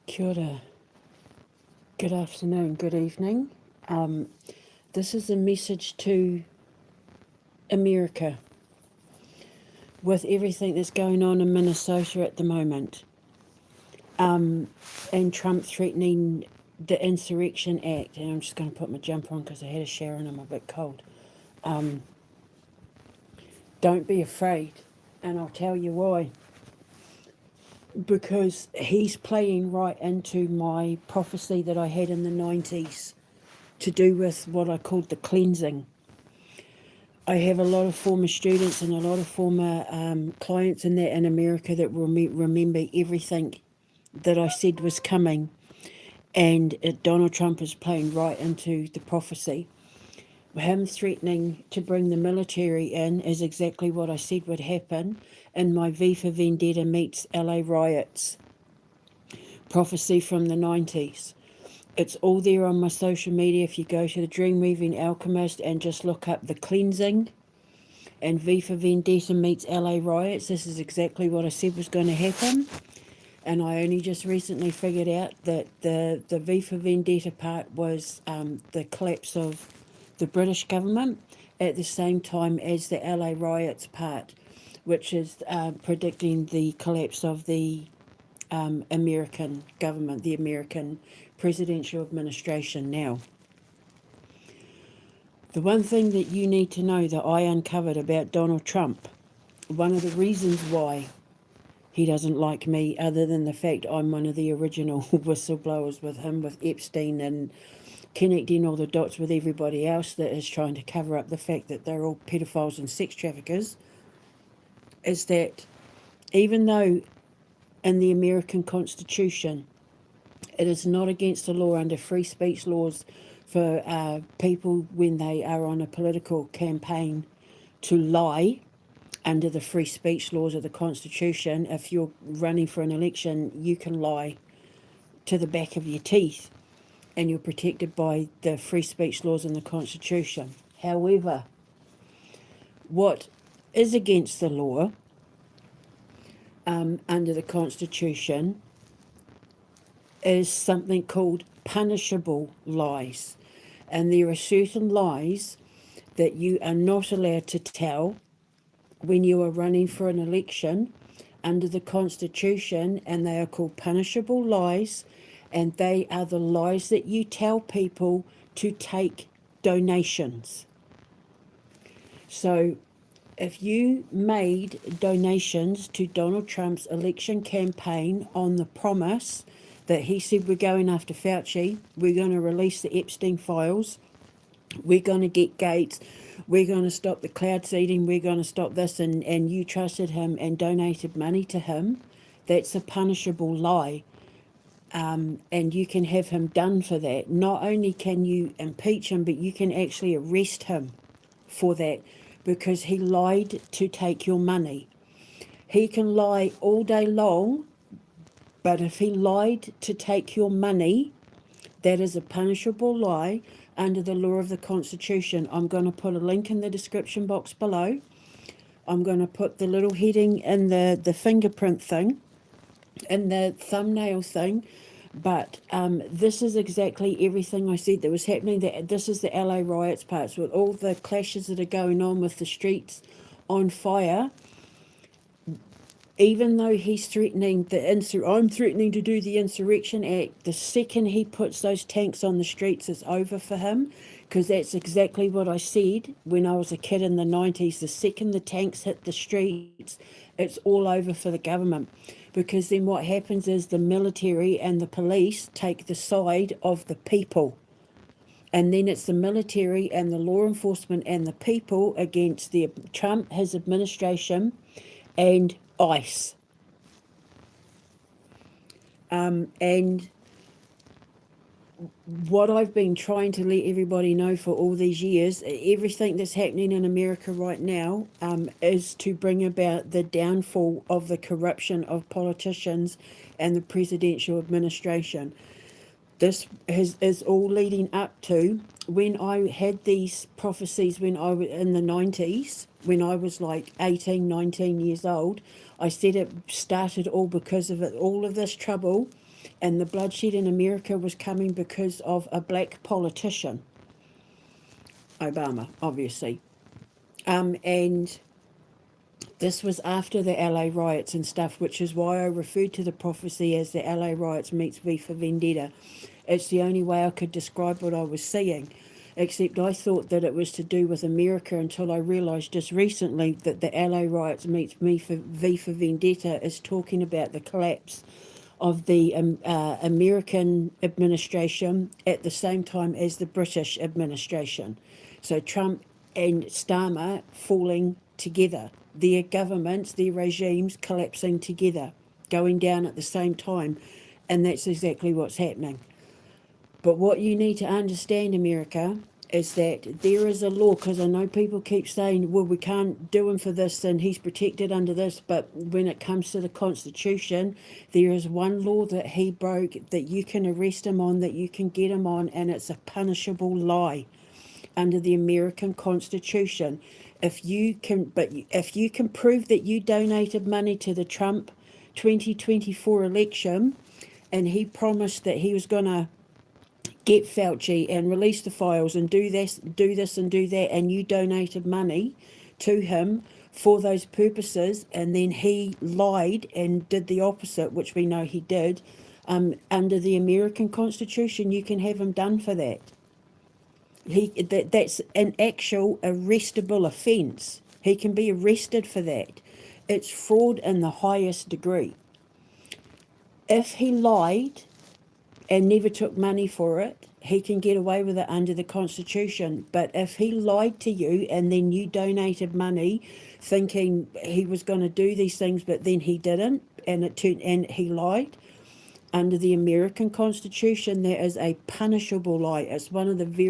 Kia ora. Good afternoon, good evening. This is a message to America with everything that's going on in Minnesota at the moment, and Trump threatening the Insurrection Act. And I'm just going to put my jumper on because I had a shower and I'm a bit cold. Don't be afraid, and I'll tell you why. Because he's playing right into my prophecy that I had in the 90s to do with what I called the cleansing. I have a lot of former students and a lot of former clients in that in America that will remember everything that I said was coming, and Donald Trump is playing right into the prophecy. Him threatening to bring the military in is exactly what I said would happen in my V for Vendetta meets LA riots prophecy from the 90s. It's all there on my social media. If you go to the Dream Weaving Alchemist and just look up the cleansing and V for Vendetta meets LA riots, this is exactly what I said was going to happen. And I only just recently figured out that the V for Vendetta part was the collapse of the British government at the same time as the LA riots part, which is predicting the collapse of the American government, the American presidential administration now. The one thing that you need to know that I uncovered about Donald Trump, one of the reasons why he doesn't like me, other than the fact I'm one of the original whistleblowers with him, with Epstein, and connecting all the dots with everybody else that is trying to cover up the fact that they're all pedophiles and sex traffickers, is that even though in the American Constitution it is not against the law under free speech laws for people when they are on a political campaign to lie under the free speech laws of the Constitution. If you're running for an election, you can lie to the back of your teeth and you're protected by the free speech laws in the Constitution. However, what is against the law under the Constitution is something called punishable lies. And there are certain lies that you are not allowed to tell when you are running for an election under the Constitution, and they are called punishable lies, and they are the lies that you tell people to take donations. So if you made donations to Donald Trump's election campaign on the promise that he said we're going after Fauci, we're going to release the Epstein files, we're going to get Gates, we're going to stop the cloud seeding, we're going to stop this, and you trusted him and donated money to him, that's a punishable lie. And you can have him done for that. Not only can you impeach him, but you can actually arrest him for that because he lied to take your money. He can lie all day long, but if he lied to take your money, that is a punishable lie under the law of the Constitution. I'm going to put a link in the description box below. I'm going to put the little heading in the fingerprint thing, in the thumbnail thing. But this is exactly everything I said that was happening. This is the LA riots parts with all the clashes that are going on with the streets on fire. Even though he's threatening I'm threatening to do the Insurrection Act, the second he puts those tanks on the streets, it's over for him, because that's exactly what I said when I was a kid in the 90s. The second the tanks hit the streets, it's all over for the government, because then what happens is the military and the police take the side of the people. And then it's the military and the law enforcement and the people against the Trump, his administration, and ICE. And what I've been trying to let everybody know for all these years, everything that's happening in America right now is to bring about the downfall of the corruption of politicians and the presidential administration. This is all leading up to when I had these prophecies when I was in the 90s, when I was like 18, 19 years old. I said it started all because of it, all of this trouble And the bloodshed in America was coming because of a black politician, Obama, obviously. And this was after the LA riots and stuff, which is why I referred to the prophecy as the LA riots meets V for Vendetta. It's the only way I could describe what I was seeing, except I thought that it was to do with America until I realised just recently that the LA riots meets V for Vendetta is talking about the collapse of the American administration at the same time as the British administration. So Trump and Starmer falling together, their governments, their regimes collapsing together, going down at the same time, and that's exactly what's happening. But what you need to understand, America, is that there is a law, because I know people keep saying, well, we can't do him for this and he's protected under this, but when it comes to the Constitution, there is one law that he broke that you can arrest him on, that you can get him on, and it's a punishable lie under the American Constitution. If you can prove that you donated money to the Trump 2024 election, and he promised that he was going to get Fauci and release the files and do this and do that, and you donated money to him for those purposes, and then he lied and did the opposite, which we know he did, under the American Constitution, you can have him done for that. That's an actual arrestable offence. He can be arrested for that. It's fraud in the highest degree. If he lied and never took money for it, he can get away with it under the Constitution. But if he lied to you and then you donated money thinking he was going to do these things, but then he didn't, and he lied, under the American Constitution, there is a punishable lie. It's one of the very